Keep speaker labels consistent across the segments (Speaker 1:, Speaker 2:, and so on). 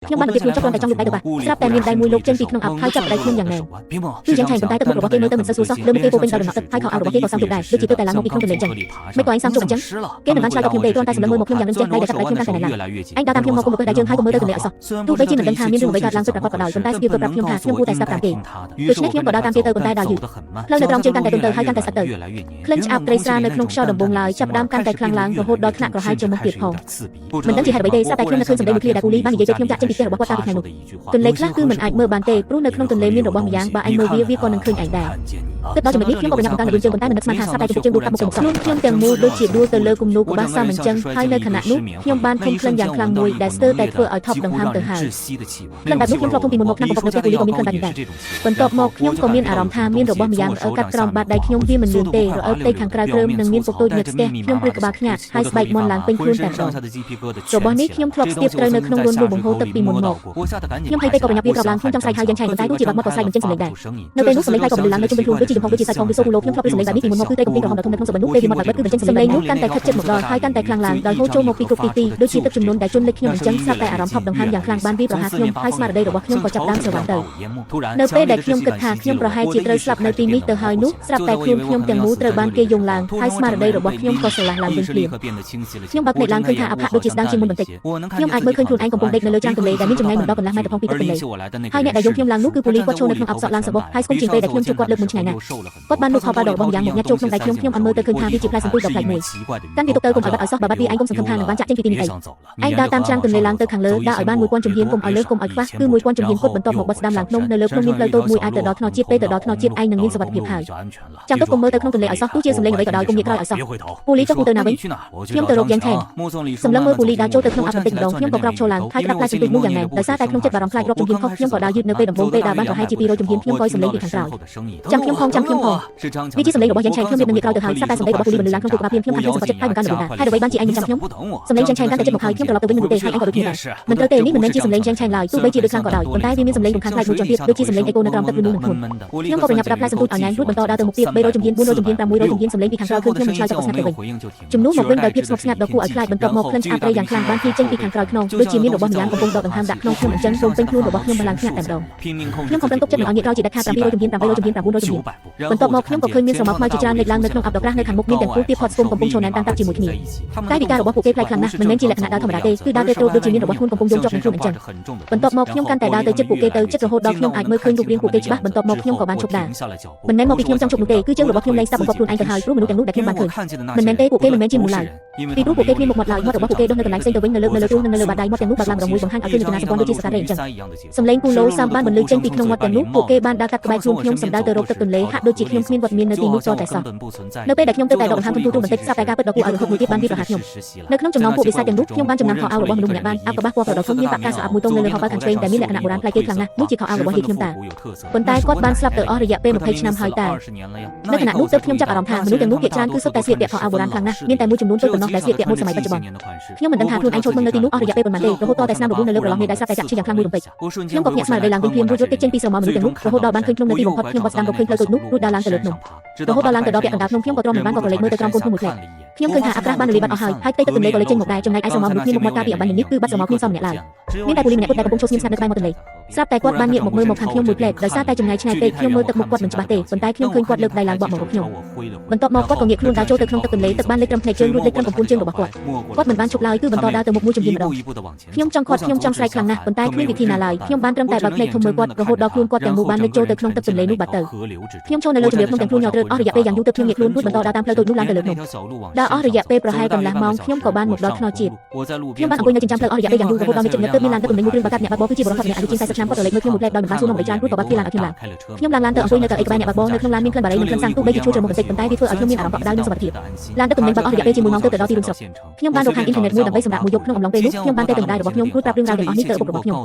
Speaker 1: ខ្ញុំបាននិយាយខ្លួនចុះគ្រាន់តែចង់លូកដៃទៅបាត់ស្រាប់តែមានដៃមួយលោកចេញពីក្នុងអាប់ហើយចាប់ដៃខ្ញុំយ៉ាងណែនគឺយ៉ាងឆែកប៉ុន្តែទឹកមុខរបស់គេមើលទៅមិនសូវស្រួលសោះលើមុខគេពោពេញដោយដំណក់ទឹកហើយខោអាវរបស់គេក៏សាំជុកដែរដូចជាទើបតែឡើងមកពីក្នុងទន្លេអញ្ចឹងមិនក៏ឯងសាំជុកអញ្ចឹងគេមិនបានឆ្លើយតបខ្ញុំទេគ្រាន់តែសម្លឹងមើលមកខ្ញុំយ៉ាងនឹងចេះដៃដែលចាប់ដៃខ្ញុំកាន់តែណែនឡើងឯងដើរតាមខ្ញុំមកគុំទៅដៃជើងហើយក៏មើលទៅទន្លេអត់សោះទោះបីជាមិនដឹងថាមានរឿងអ្វីកើតឡើងពិតប្រាកដក៏ដោយប៉ុន្តែស្គីក៏ប្រាប់ខ្ញុំថាខ្ញុំគួរតែស្ដាប់តាមគេដូច្នេះខ្ញុំក៏ដើរតាមគេទៅប៉ុន្តែដើរយឺតផ្លូវនៅត្រង់ជើងកាន់តែទន់ទៅហើយកាន់តែស្អិតទៅក្លិនឆ្អាបត្រីស្រានៅក្នុងខ្យល់ដំបងឡើយចាប់ដើមកាន់តែខ្លាំងឡើងរហូតដល់ថ្នាក់ក្រហាយជាមុខទៀតផងមិនដឹងជាហេតុអ្វីទេស្រាប់តែខ្ញុំនឹកឃើញសម្ដីមួយឃ្លាដែលពូលីបាននិយាយទៅខ្ញុំចាក់ចេញពីផ្ទះរបស់គាត់តាំងពីថ្ងៃនោះទន្លេខ្លះគឺមិនអាចមើលបានទេព្រោះនៅក្នុងទន្លេមានរបស់ម្យ៉ាងបើឯងមើលវាក៏នឹងឃើញឯងដែរគិតដល់ចំណុចនេះខ្ញុំក៏ប្រញាប់បង្កើនរឿងជើងប៉ុន្តែមិននឹកស្មានថាស្រាប់តែជើងដួលកាប់មុខទៅមុខខ្លួនខ្ញុំទាំងមូលដូចជាដួលទៅលើគំនូកបាសសាមិនចឹងហើយនៅខណៈនោះខ្ញុំបានធំក្លិនយ៉ាងខ្លាំងមួយដែលស្ទើរតែធ្វើឲ្យថប់ដង្ហើមទៅហើយក្លិនបែបនេះខ្ញុំធ្លាប់ធំពីមុនមកឆ្នាំកំពុងនៅផ្ទះពូលីក៏មានក្លិនបែបនេះដែរបន្ទាប់មកខ្ញុំក៏មានអារម្មណ៍ថាមានរបស់ម្យ៉ាងរអើកាត់ក្រោមបាតដៃខ្ញុំវាមិនលឿនទេរអើផ្ទៃខាងក្រៅគ្រើមនិងមានពពុះញឹកស្ទះខ្ញុំព្រឹកក្បាលខ្ញាក់ហើយស្បែកមាន់ឡើងពេញខ្លួនតែម្ដងរបស់នេះខ្ញុំធ្លាប់ស្ទាបត្រូវនៅក្នុងលួនលូបង្ហូរទឹកពីមុនមកខ្ញុំហើយតែក៏ប្រញាប់វាក្រោបឡើងខ្ញុំចង់ស្រែកហើយយ៉ាងឆែកប៉ុន្តែទោះជាបាត់មកក៏ស្រែកមិនចេញសម្លេងដែរនៅពេលនោះសម្លេងតែក៏បន្លឺឡើងនៅជុំវិញខ្លួនដូចជាចំហដូចជាសាច់ផងដូចសូគូឡូខ្ញុំធ្លាប់ពីសម្លេងបែបនេះពីមុនមកគឺតែកំពុងក្រហមដល់ធំនៅក្នុងសបិននោះពេលវាមកបាត់គឺបញ្ចេញសម្លេងនោះកាន់តែខិតជិតមកដល់ហើយកាន់តែខ្លាំងឡើងដោយហូរចូលមកពីគ្រប់ទីដូចជាទឹកជំនន់ដែលជន់លិចខ្ញុំអញ្ចឹងស្រាប់តែអារម្មណ៍ថប់ដង្ហើមយ៉ាងខ្លាំងបានវាប្រហារខ្ញុំហើយស្មារតីរបស់ខ្ញុំក៏ចាប់ដើមស្រវឹងទៅនៅពេលដែលខ្ញុំគិតថាខ្ញុំប្រហែលជាត្រូវស្លាប់នៅទីនេះទៅហើយនោះស្រាប់តែខ្លួនខ្ញុំទាំងមូលត្រូវបានគេយំឡើងហើយស្មារតីរបស់ខ្ញុំក៏ស្រឡះឡើងវិញភ្លាមខ្ញុំបើកភ្នែកឡើងឃើញថាអភ័ក្រដូចជាស្ដាងជាងមុនបន្តិចខ្ញុំអាចមើលឃើញខ្លួនឯងកំពុងដេកនៅលើច្រាំងទន្លេដែលមានចម្ងាយមិនដល់កន្លះម៉ែត្រផងពីទឹកទន្លេហើយអ្នកដែលយកខ្ញុំឡើងនោះគឺពូលីគាត់ឈរនៅក្នុងអបសក់ឡើងសបោះហើយស្គមជាងពេលដែលខ្ញុំជួបគាត់លើកមុនឆ្ងាយណាស់គាត់បានលុបខោប៉ាដរបស់ម្យ៉ាងមកញ៉ាត់ចូលក្នុងដៃខ្ញុំអត់មើលទៅឃើញថាវាជាផ្លែសន្ទូចដ៏ប្លែកមួយកាន់វាទុកទៅកុំឲ្យបាត់ឲ្យសោះបើបាត់វាឯងកុំសង្ឃឹមថានឹងបានចាក់ចេញពីទីនេះអីឯងដើរតាមច្រាំងទន្លេឡើងទៅខាងលើដើរឲ្យបាន1000ជំហានកុំឲ្យលើកុំឲ្យខ្វះគឺ1000ជំហានគត់បន្ទាប់មកបត់ស្ដាំឡើងភ្នំនៅលើភ្នំមានផ្លូវតូចមួយអាចទៅដល់ថ្នល់ជាតិពេលទៅដល់ថ្នល់ជាតិឯងនឹងមានសុវត្ថិភាពហើយចាំទុកកុំមើលទៅក្នុងទន្លេឲ្យសោះទោះជាសម្លេងអ្វីក៏ដោយកុំងាកក្រោយឲ្យសោះពូលីចុះទៅណាវិញខ្ញុំទៅរកយ៉ាងឆែងសម្លឹងមើលពូលីដើរចូលទៅក្នុងអាប់បន្តិចម្ដងខ្ញុំក៏ក្រោកឈរឡើងហើយក្តាប់ផ្លែសន្ទូចនោះយ៉ាងណែនដោយសារតែខ្ញុំចិត្តបារម្ភខ្លាចរកជំហានខុសខ្ញុំក៏ដើរយឺតនៅពេលដំបូងពេលដើរបានប្រហែលជា200ជំហានខ្ញុំក៏សម្លេងពីខាងក្រោយចាំខ្ញុំផងវាជាសម្លេងរបស់យ៉ាងឆែងខ្ញុំមានងាកក្រោយទៅហើយស្រាប់តែសម្លេងរបស់ពូលីបន្លឺឡើងក្នុងទូកក្បាលភ្លាមខ្ញុំថាខ្ញុំសុខចិត្តហើយមិនកាន់ដំណើរហើយអ្វីបានជាឯងមិនចាំខ្ញុំសម្លេងយ៉ាងឆែងកាន់តែចិត្តមកហើយខ្ញុំត្រឡប់ទៅវិញមិនទេហើយឯងក៏ដូចគ្នាដែរមិនត្រូវទេនេះមិនមែនជាសម្លេងយ៉ាងឆែងឡើយទោះបីជាដូចខ្លាំងក៏ដោយប៉ុន្តែវាមានសម្លេងរំខានខ្លាចមួយជាន់ទៀតដូចជាសម្លេងអេកូនៅក្រោមទឹកឬនោះនឹងខ្លួនខ្ញុំក៏ប្រញាប់ប្រាប់ផ្លែសន្ទូចឲ្យណែនរួចបន្តដើរទៅមុខទៀត300ជំហាន400ជំហាន500ជំហានសម្លេងពីខាងក្រៅឃើញខ្ញុំមិនឆ្លើយតបស្ងាត់ទៅវិញជំនួសមកវិញដោយភាពស្ងប់ស្ងាត់ដ៏គួរឲ្យខ្លាចបន្ទាប់មកក្លិនឆ្អាបត្រីយ៉ាងខ្លាំងបានភាយចេញពីខាងក្រោយខ្នងដូចជាមានរបស់ម្យ៉ាងកំពុងដកដង្ហើមដាក់ក្នុងខ្ញុំអញ្ចឹងរួមពេញខ្លួនរបស់ខ្ញុំបានឡើងខ្ញាក់តែម្ដងខ្ញុំកំពុងទុកចិត្តមិនឲ្យងាកក្រោយជាដាច់ខាត700ជំហាន800ជំហាន900ជំហានបន្ទាប់មកខ្ញុំក៏ឃើញមានស្រមោលខ្មៅជាច្រើនលេចឡើងនៅក្នុងអាប់ដក្រាស់នៅខាងមុខមានទាំងគូទៀតផតស្គមកំពុងឈរណែនតាមតាប់ជាមួយគ្នាតែវិការរបស់ពួកគេប្លែកខ្លាំងណាស់មិនមែនជាលក្ខណៈដើរធម្មតាទេគឺដើរទៅត្រួតដូចជាមានរបស់ខ្លួនកំពុងយំជាប់នឹងខ្លួនអញ្ចឹងបន្ទាប់មកខ្ញុំកាន់តែដើរទៅជិតពួកគេទៅជិតរហូតដល់ខ្ញុំអាចមើលឃើញរូបរាងពួកគេច្បាស់បន្ទាប់មកខ្ញុំក៏បានឈប់ដើរមិនមែនមកពីខ្ញុំចង់ជប់នោះទេគឺជើងរបស់ខ្ញុំលែងស្ដាប់បង្គាប់ខ្លួនឯងទៅហើយព្រោះមនុស្សទាំងនោះដែលខ្ញុំបានឃើញមិនមែនទេពួកគេមិនមែនជាមនុស្សឡើយពីព្រោះពួកគេគ្មានមុខមាត់ឡើយមាត់របស់ពួកគេដុះនៅកន្លែងផ្សេងទៅវិញនៅលើទ្រូងនិងនៅលើបាតដៃមាត់ទាំងនោះបើកឡើងរងមួយបង្ហាញឲ្យឃើញរចនាសម្ព័ន្ធដូចជាសកាត់រេអញ្ចឹងសំឡេងគូឡូសាមបានបន្លឺចេញពីក្នុងមាត់ទាំងនោះពួកគេបានដើរកាត់ក្បែរខ្លួនខ្ញុំសម្ដៅទៅរកទឹកទន្លេហាក់ដូចជាខ្ញុំគ្មានវត្តមាននៅទីនោះតតែសោះនៅពេលដែលខ្ញុំទៅតែដកដង្ហើមទូបន្តិចស្រាប់តែការពិតដ៏គួរឲ្យរហូតមួយទៀតបានវាប្រហារខ្ញុំនៅក្នុងចំណោមពួកវិស័យទាំងនោះខ្ញុំបានចំណាំខោអាវរបស់មនុស្សម្នាក់បានអាវកបាសពណ៌ប្រដៅធំមានបាក់កាស្អាប់មួយទងនៅលើខោប៉ាខាងឆ្វេងដែលមានលក្ខណៈបុរាណប្លែកគេខ្លាំងណាស់នោះជាខោអាវរបស់យាយខ្ញុំតាប៉ុន្តែគាត់បានស្លាប់ទៅអស់រយៈពេល20ឆ្នាំហើយតានៅខណៈនោះទើបខ្ញុំចាប់អារម្មណ៍ថាមនុស្សទាំងនោះភាគច្រើនគឺសុទ្ធតែស្លៀកពាក់ខោអាវបុរាណខ្លាំងណាស់មានតែមួយចំនួនតូចប៉ុណ្ណោះដែលស្លៀកពាក់ម៉ូដសម័យបច្ចុប្បន្នខ្ញុំមិនដឹងថាខ្លួនឯងឈប់មើលនៅទីនោះអស់រយៈពេលប៉ុន្មានទេរហូតតតែស្នាមរបួសនៅលើប្រឡោះមេដៃស្រាប់តែចាក់ឈឺយ៉ាងខ្លាំងមួយរំពេចខ្ញុំក៏ភ្ញាក់ស្មារតីឡើងវិញភ្លាមរួចរត់គេចចេញពីស្រមោលមនុស្សទាំងនោះរហូតដល់បានឃើញភ្នំនៅទីបំផុតខ្ញុំក៏ស្ដាំរកឃើញផ្លូវតូចនោះរួចដើរឡើងទៅលើភ្នំរហូតដល់ឡើងទៅដល់ពាក់កណ្ដាលភ្នំខ្ញុំក៏ទ្រាំមិនបានក៏ក្រឡេកមើលទៅក្រោមគុនភូមិមួយផ្លែខ្ញុំឃើញថាអាកាសបានរលាយបាត់អស់ហើយផ្ទៃទឹកទន្លេក៏លេចចេញមកដែរចំណែកឯស្រមោលមនុស្សមានមុខមាត់ការពីអបាញ់នេះគឺបាត់ស្រមោលគ្មានសមម្នាក់ឡើយមានតែពូលីម្នាក់គត់ដែលកំពុងឈរស្ងៀមស្ងាត់នៅក្បែរមាត់ទន្លេស្រាប់តែគាត់បានងាកមកមើលមកខាងខ្ញុំមួយផ្លែតដោយសារតែចម្ងាយឆ្ងាយពេកខ្ញុំមើលទឹកមុខគាត់មិនច្បាស់ទេប៉ុន្តែខ្ញុំឃើញគាត់លើកដៃឡើងបក់មករកខ្ញុំបន្ទាប់មកគាត់ក៏ងាកខ្លួនដើរចូលទៅក្នុងទឹកទន្លេទឹកបានលេចត្រឹមភ្នែកជើងរួចលេចត្រឹមកំពូលជើងរបស់គាត់មិនបានឈប់ឡើយគឺបន្តដើរទៅមុខមួយជំហានម្ដងខ្ញុំចង់ខាត់ខ្ញុំចង់ស្រែកខ្លាំងណាស់ប៉ុន្តែគ្មានវិធីណាឡើយខ្ញុំបានត្រឹមតែបើកភ្នែកធំមើលគាត់រហូតដល់ខ្លួនគាត់ទាំងមូលបានលេចចូលទៅក្នុងទឹកទន្លេនោះបាត់ទៅខ្ញុំចូលនៅលើជំរាបក្នុងទាំងខ្លួនញ័រត្រឺតអស់រយៈពេលយ៉ាងយូរទើបខ្ញុំងាកខ្លួនរួចបន្តដើរតាមផ្លូវតូចនោះឡើងទៅលើភ្នំដើរអស់រយៈពេលប្រហែលកន្លះម៉ោងខ្ញុំក៏បានមកដល់ថ្នល់ជាតិខ្ញុំបានអង្គុយនៅចិញ្ចើមផ្លូវអស់រយៈពេលយ៉ាងយូររហូតដល់មានចិត្តញឹកទើបមានឡានទឹកទំនិញមួយគ្រឿងបាកាត់អ្នកបើកបរគឺជាបរិសុទ្ធម្នាក់អាយុជាង40ឆ្នាំគាត់រលែកមើលខ្ញុំមួយផ្លែតដោយមិនបានសួរនាំអ្វីច្រើនរួចក៏បាត់ទីឡានឲ្យខ្ញុំឡើងខ្ញុំឡើងឡើងទៅអង្គុយនៅកៅអីក្បែរអ្នកបើកបរនៅក្នុងឡានមានក្លិនបារីនិងក្លិនសាំងទោះបីជាជួលជ្រមុខបន្តិចប៉ុន្តែវាធ្វើឲ្យខ្ញុំមានអារម្មណ៍កក់ក្ដៅនិងសុវត្ថិភាពឡានទឹកទំនិញបើកអស់រយៈពេលជា1ម៉ោងទើបទៅដល់ទីរួមស្រុកខ្ញុំបានរកខាងអ៊ីនធឺណិតមួយដើម្បីសម្រាប់មួយយប់ក្នុងអំឡុងពេលនោះខ្ញុំបានទៅម្ដាយរបស់ខ្ញុំរួចប្រាប់រឿងរ៉ាវទាំងអស់នេះទៅឪពុករបស់ខ្ញុំ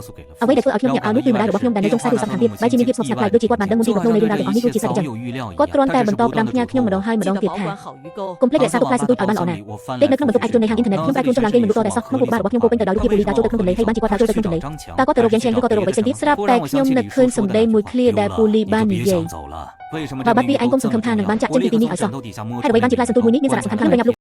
Speaker 1: អ្វីដែលធ្វើឲ្យខ្ញុំញាក់អើនោះគឺម្ដាយរបស់ខ្ញុំដែលនៅចុងខ្សែទូរស័ព្ទខាងទៀតបែរជាមានភាពស្មុគស្មាញខ្លាំងដូចជាគាត់បានដឹងមុនពីបំណងនៃរឿងរ៉ាវទាំងអស់នេះរួចជាស្រេចអញ្ចឹងគាត់គ្រាន់តែបន្តផ្ដាំផ្ញើខ្ញុំម្ដងហើយម្ដងទៀតថាកុំភ្លេចរក្សាទុកផ្លែសន្ទូចឲ្យបានល្អណាស់ពេលនៅក្នុងបន្ទប់ឯកជននៃហាងអ៊ីនធឺណិតខ្ញុំប្រែខ្លួនចុះឡើងគេងមិនលូតតែសោះក្នុងពុកបារបស់ខ្ញុំពោពេញទៅដោយរូបភាពពូលីដើរចូលទៅក្នុងទន្លេហើយបានជាគាត់ដើរចូលទៅក្នុងទន្លេតើគាត់ទៅរកយ៉ាងឆេងឬក៏ទៅរកអ្វីផ្សេងទៀតស្រាប់តែខ្ញុំនឹកឃើញសម្ដីមួយឃ្លាដែលពូលីបាននិយាយបើបាត់វាឯងកុំសង្ឃឹមថានឹងបានចាក់ចេញពីទីនេះឲ្យសោះហើយអ្វីបានជាផ្លែសន្ទូចមួយនេះមានសារៈសំខាន់ខ្លាំងសម្រាប់លោក